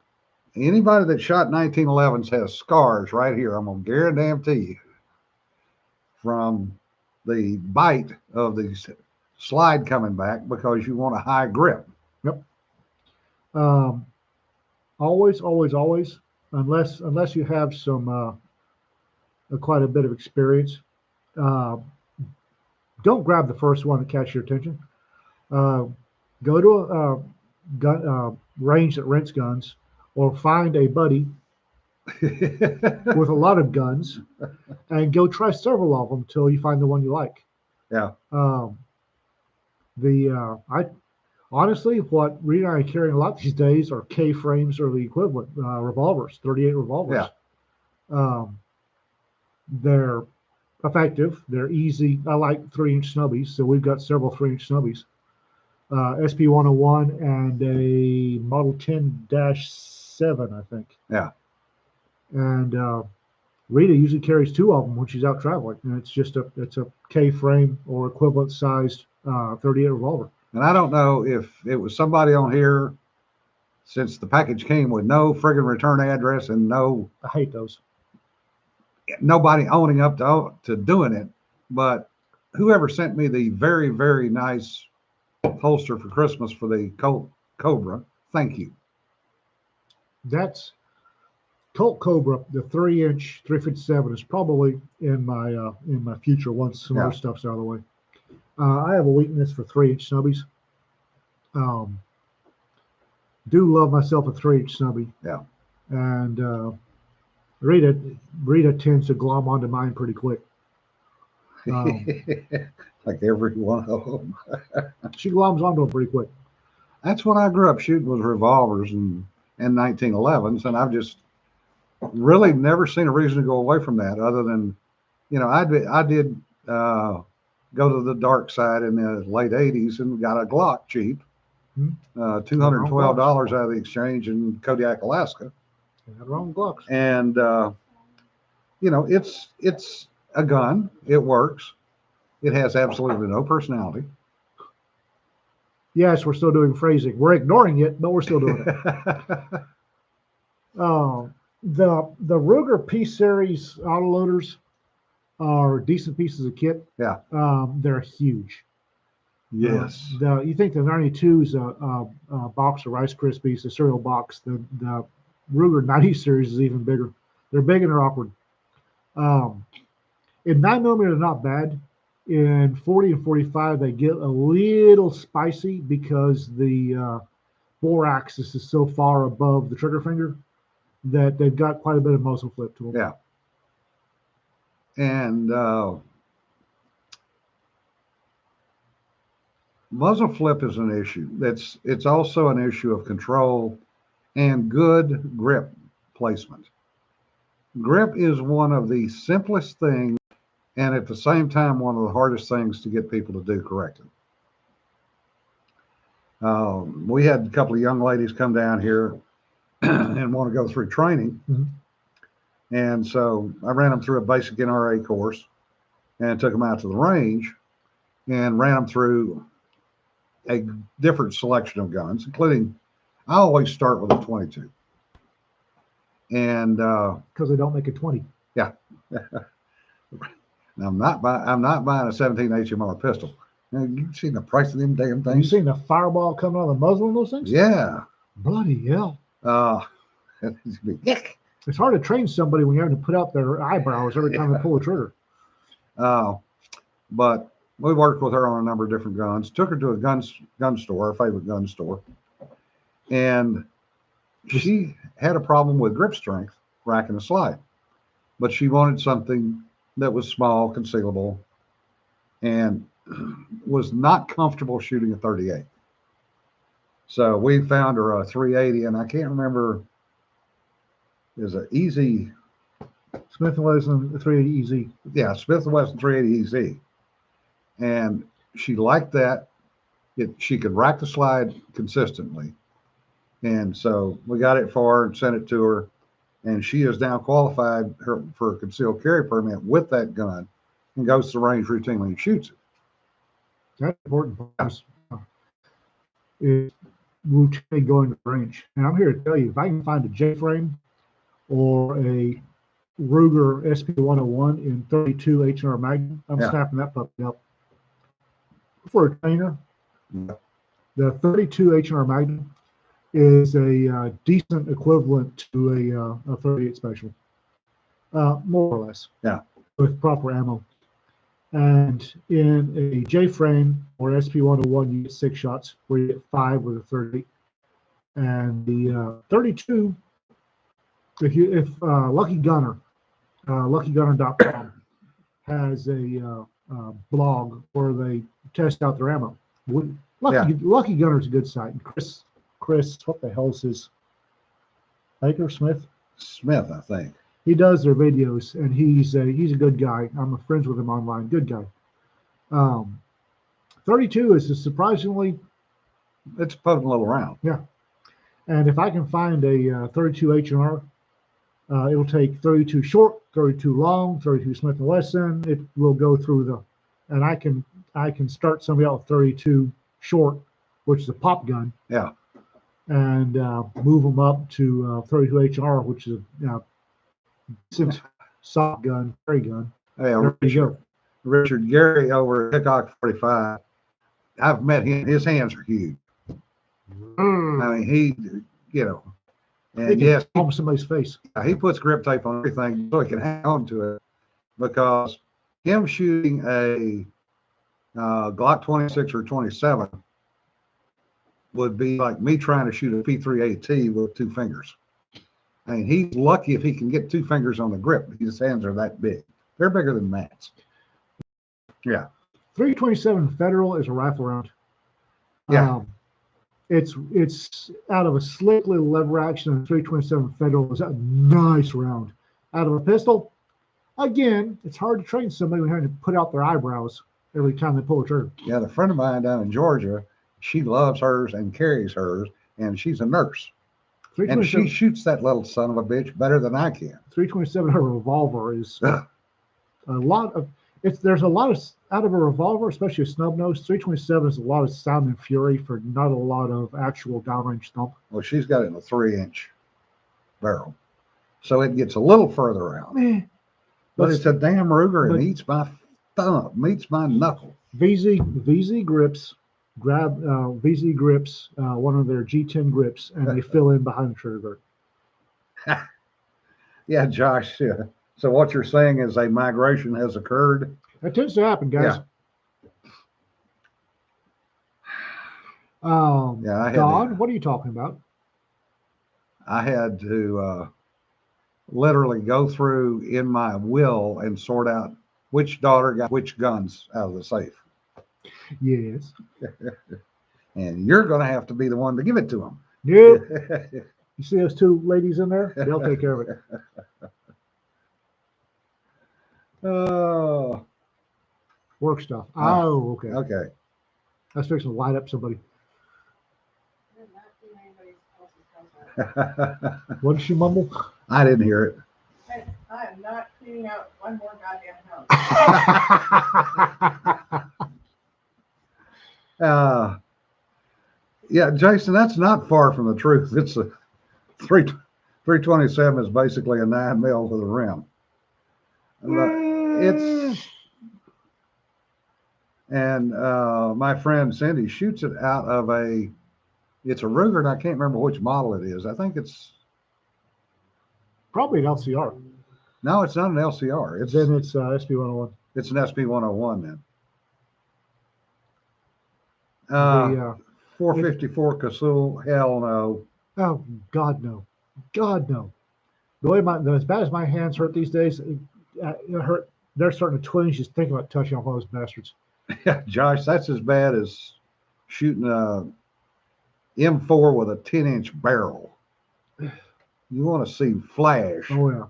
anybody that shot 1911s has scars right here. I'm going to guarantee you from the bite of the slide coming back because you want a high grip. Yep. Always, unless you have some quite a bit of experience, don't grab the first one that catches your attention. Go to a gun range that rents guns, or find a buddy with a lot of guns, and go try several of them until you find the one you like. Yeah. I honestly, what Rita and I are carrying a lot these days are K frames or the equivalent revolvers, 38 revolvers. Yeah. They're effective. They're easy. I like 3-inch snubbies, so we've got several 3-inch snubbies. SP 101 and a Model 10-7, I think. Yeah. And Rita usually carries 2 of them when she's out traveling, and it's a K frame or equivalent sized 38 revolver. And I don't know if it was somebody on here, since the package came with no friggin' return address and I hate those. nobody owning up to doing it, but whoever sent me the very, very nice holster for Christmas for the Colt Cobra, thank you. That's Colt Cobra, the 3-inch 357 is probably in my future once some other stuff's out of the way. I have a weakness for 3-inch snubbies. Do love myself a 3-inch snubby. Yeah. And Rita tends to glom onto mine pretty quick. Like every one of them. She gloms onto them pretty quick. That's what I grew up shooting, was revolvers and 1911s, and I've just really never seen a reason to go away from that, other than, I did go to the dark side in the late 80s and got a Glock cheap, $212 out of the exchange in Kodiak, Alaska. Not wrong Glocks. And it's a gun. It works. It has absolutely no personality. Yes, we're still doing phrasing. We're ignoring it, but we're still doing it. The Ruger P Series autoloaders are decent pieces of kit. Yeah. They're huge. Yes. You think the 92 is a box of Rice Krispies, a cereal box. The Ruger 90 series is even bigger. They're big and they're awkward. In 9mm, they're not bad. In 40 and 45, they get a little spicy because the bore axis is so far above the trigger finger that they've got quite a bit of muzzle flip to them. Yeah. And muzzle flip is an issue. It's also an issue of control and good grip placement. grip is one of the simplest things, and at the same time, one of the hardest things to get people to do correctly. We had a couple of young ladies come down here and want to go through training. Mhm. And so I ran them through a basic NRA course and took them out to the range and ran them through a different selection of guns, including, I always start with a 22. And Because they don't make a 20. yeah, I'm not buying a 17 HMR pistol. Now, you've seen the price of them damn Have you things. seen the fireball coming out of the muzzle on those things? Yeah. Bloody hell. It's gonna be yuck. It's hard to train somebody when you're having to put out their eyebrows every time they pull the trigger. But we worked with her on a number of different guns. Took her to a gun store, our favorite gun store, and she had a problem with grip strength, rack and slide. But she wanted something that was small, concealable, and was not comfortable shooting a 38. So we found her a 380, and I can't remember. Is it Easy? Smith & Wesson 380 EZ. Yeah, Smith & Wesson 380 EZ. And she liked that. She could rack the slide consistently. And so we got it for her and sent it to her. And she is now qualified for a concealed carry permit with that gun and goes to the range routinely and shoots it. That's important part is routinely going to the range. And I'm here to tell you, if I can find a J-frame or a Ruger SP101 in 32 H&R Magnum, I'm snapping that puppy up. For a trainer, the 32 H&R Magnum is a decent equivalent to a 38 Special, more or less. Yeah. With proper ammo. And in a J-frame or SP101, you get 6 shots, where you get 5 with a 30. And the 32, if Lucky Gunner, LuckyGunner.com has a blog where they test out their ammo. Lucky Gunner's a good site. And Chris, what the hell is his? Baker Smith, I think. He does their videos, and he's a good guy. I'm friends with him online. Good guy. 32 is a surprisingly. It's poking a little around. Yeah. And if I can find a 32 H&R, it'll take 32 short, 32 long, 32 Smith & Wesson. It will go through and I can start somebody out with 32 short, which is a pop gun. Yeah. And move them up to 32 H&R, which is a soft gun, carry gun. Yeah, there you go. Richard Gary over at Hickok 45. I've met him. His hands are huge. I mean, and yes, almost somebody's face. He puts grip tape on everything so he can hang on to it, because him shooting a Glock 26 or 27 would be like me trying to shoot a P3AT with 2 fingers. I mean, he's lucky if he can get 2 fingers on the grip. His hands are that big. They're bigger than Matt's. Yeah. 327 Federal is a rifle round. Yeah. It's out of a slick little lever action, and 327 Federal is a nice round. Out of a pistol, again, it's hard to train somebody when having to put out their eyebrows every time they pull a trigger. Yeah, the friend of mine down in Georgia, she loves hers and carries hers, and she's a nurse. And she shoots that little son of a bitch better than I can. 327 revolver is a lot of. There's a lot of out of a revolver, especially a snub nose. 327 is a lot of sound and fury for not a lot of actual downrange thump. Well, she's got it in a 3-inch barrel, so it gets a little further out. But it's a damn Ruger and eats my thumb, meets my knuckle. VZ grips. Grab VZ grips, one of their G10 grips, and they fill in behind the trigger guard. Yeah, Josh. So what you're saying is a migration has occurred? That tends to happen, guys. Yeah. Don, what are you talking about? I had to literally go through in my will and sort out which daughter got which guns out of the safe. Yes. And you're going to have to be the one to give it to them. Yep. You see those 2 ladies in there? They'll take care of it. Oh, Work stuff. Ah, Oh, okay. okay. I was fixing to light up somebody. I did not clean anybody else's house out. What did she mumble? I didn't hear it. I am not cleaning out one more goddamn house. Yeah, Jason, that's not far from the truth. It's a 327 is basically a 9 mil to the rim. It's and my friend Cindy shoots it out of it's a Ruger, and I can't remember which model it is. I think it's Probably an LCR. no, it's not an LCR. Then it's SP101. It's an SP101 then. The 454 Casull, hell no. oh God no, God no. The way as bad as my hands hurt these days, it hurt. They're starting to twinge just thinking about touching off all those bastards. Yeah, Josh, that's as bad as shooting a M4 with a 10-inch barrel. You want to see flash, Oh yeah.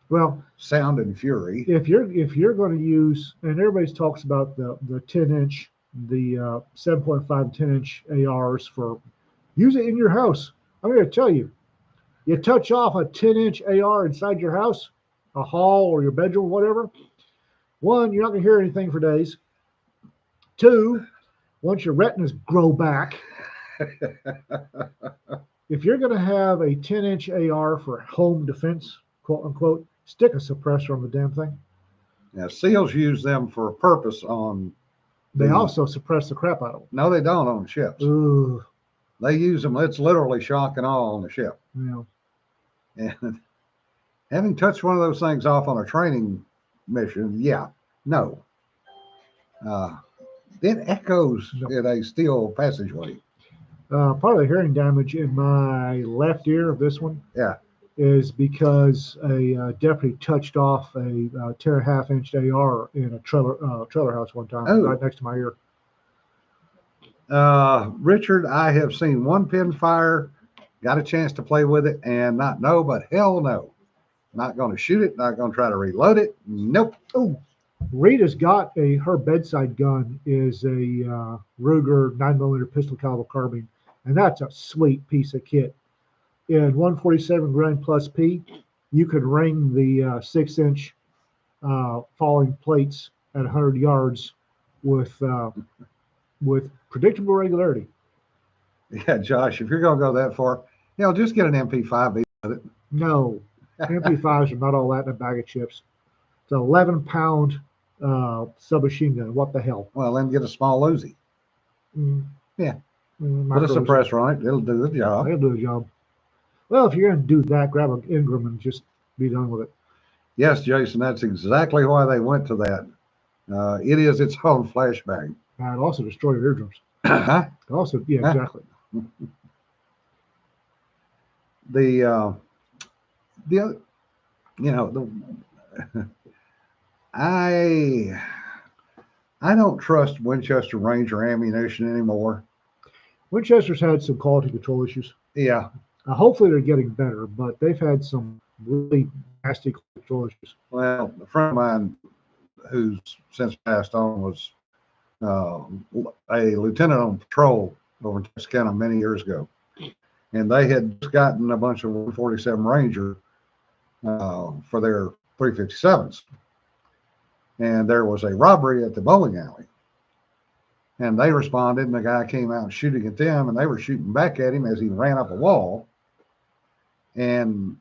Well, sound, and fury. if you're going to use, and everybody talks about the 10-inch, the 7.5 10-inch ARs for use it in your house. I'm going to tell you, you touch off a 10-inch AR inside your house, a hall or your bedroom, whatever. One, you're not going to hear anything for days. Two, once your retinas grow back, if you're going to have a 10-inch AR for home defense, quote unquote, stick a suppressor on the damn thing. Now, SEALs use them for a purpose on. They also suppress the crap out of them. No, they don't on ships. Ooh, They use them. It's literally shock and awe on the ship. yeah. And having touched one of those things off on a training mission, yeah, no. It echoes in a steel passageway. Part of the hearing damage in my left ear of this one, Yeah. is because a deputy touched off a 10.5-inch AR in a trailer house one time, Oh. right next to my ear. Richard, I have seen one pin fire, got a chance to play with it, and not no, but hell no. Not going to shoot it, not going to try to reload it. Nope. Oh, Rita's got her bedside gun is a Ruger 9mm pistol caliber carbine, and that's a sweet piece of kit. In 147 grain plus P, you could ring the 6-inch falling plates at 100 yards with predictable regularity. Yeah, Josh, if you're going to go that far, just get an MP5 with it. No, MP5s are not all that in a bag of chips. It's an 11-pound submachine gun. What the hell? Well, then get a small Uzi. Yeah. Put a Micro Uzi. suppressor on it. It'll do the job. It'll do the job. Well, if you're going to do that, grab an Ingram and just be done with it. Yes, Jason, that's exactly why they went to that. It is its own flashbang. It'll also destroy your eardrums. Huh? Also, yeah, exactly. The other, I don't trust Winchester Ranger ammunition anymore. Winchester's had some quality control issues. Yeah. Hopefully they're getting better, but they've had some really nasty control issues. Well, a friend of mine who's since passed on was a lieutenant on patrol over in Texarkana many years ago. And they had just gotten a bunch of 147 Ranger for their 357s. And there was a robbery at the bowling alley. And they responded, and the guy came out shooting at them, and they were shooting back at him as he ran up a wall. And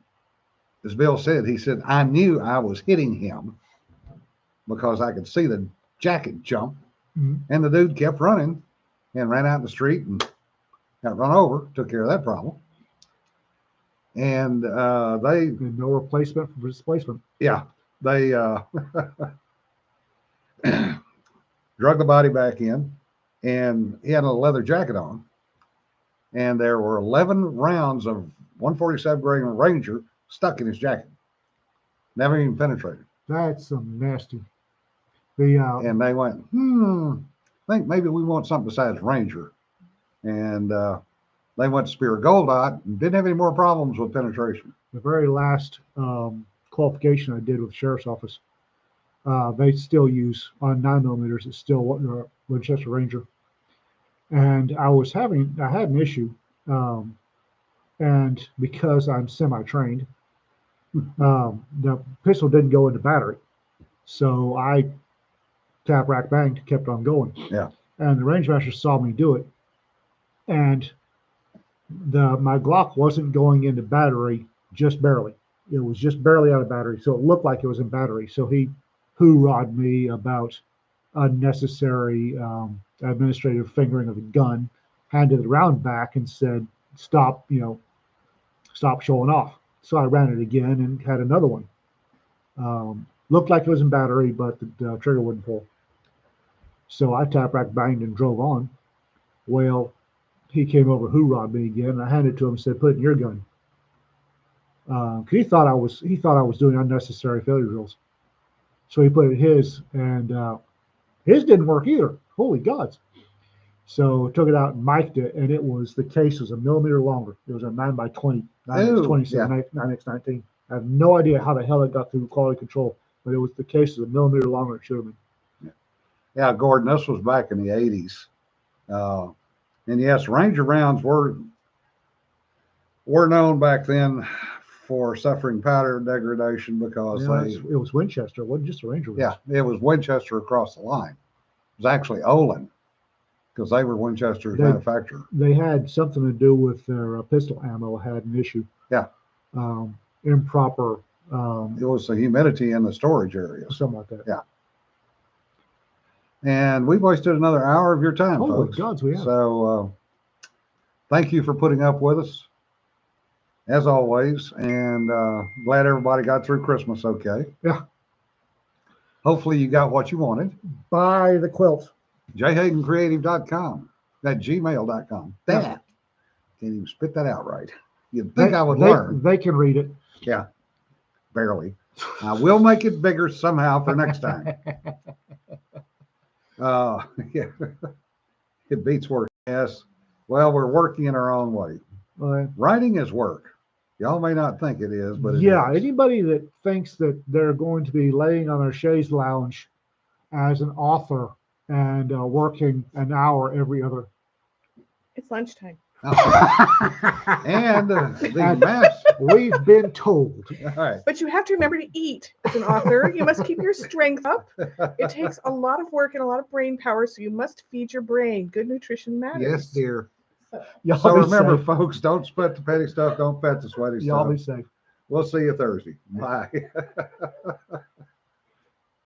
as Bill said, he said, I knew I was hitting him because I could see the jacket jump. Mm-hmm. And the dude kept running and ran out in the street and got run over, took care of that problem. And And no replacement for displacement. Yeah, they drug the body back in, and he had a leather jacket on. And there were 11 rounds of 147 grain Ranger stuck in his jacket. Never even penetrated. That's some nasty. And they went, I think maybe we want something besides Ranger. And they went to Spear Gold Dot and didn't have any more problems with penetration. The very last qualification I did with the sheriff's office, They still use on 9mm. It's still Winchester Ranger. And I had an issue, and because I'm semi-trained, the pistol didn't go into battery, so I tap rack banged, kept on going. Yeah. And the range master saw me do it, and my Glock wasn't going into battery, just barely. It was just barely out of battery, so it looked like it was in battery. So he hoorah'd me about unnecessary administrative fingering of the gun, handed the round back, and said, "Stop, stop showing off." So I ran it again and had another one. Looked like it was in battery, but the trigger wouldn't pull. So I tap rack banged and drove on. Well, he came over, hoorah'd me again, and I handed it to him and said, "Put it in your gun." Because he thought I was doing unnecessary failure drills. So he put it in his, and his didn't work either. Holy gods! So took it out and mic'd it, and the case was a millimeter longer. It was a 9x20, 9x20, so yeah. 9x19. I have no idea how the hell it got through quality control, but the case was a millimeter longer. It should have been. Yeah, Gordon, this was back in the 80s. And yes, Ranger rounds were known back then for suffering powder degradation because it was Winchester. It wasn't just a Ranger. Yeah, it was Winchester across the line. It was actually Olin because they were Winchester's manufacturer. They had something to do with their pistol ammo had an issue. Yeah. Improper. It was the humidity in the storage area. Something like that. Yeah. And we've wasted another hour of your time, Holy folks. gods, we have. So thank you for putting up with us, as always, and glad everybody got through Christmas okay. Yeah. Hopefully you got what you wanted. Buy the quilt. jhagencreative.com, at gmail.com. Damn. Yeah. Can't even spit that out right. You'd think I would they, learn. They can read it. Yeah, barely. I will make it bigger somehow for next time. Yeah, it beats work. Yes. Well, we're working in our own way. Writing is work. Y'all may not think it is, but it is. Anybody that thinks that they're going to be laying on their chaise lounge as an author and working an hour every other. It's lunchtime. And the mass. We've been told. All right. But you have to remember to eat as an author. You must keep your strength up. It takes a lot of work and a lot of brain power, so you must feed your brain. Good nutrition matters. Yes, dear. Y'all So be remember, safe. folks, don't sweat the petty stuff. Don't pet the sweaty Y'all stuff. be safe. We'll see you Thursday. Bye.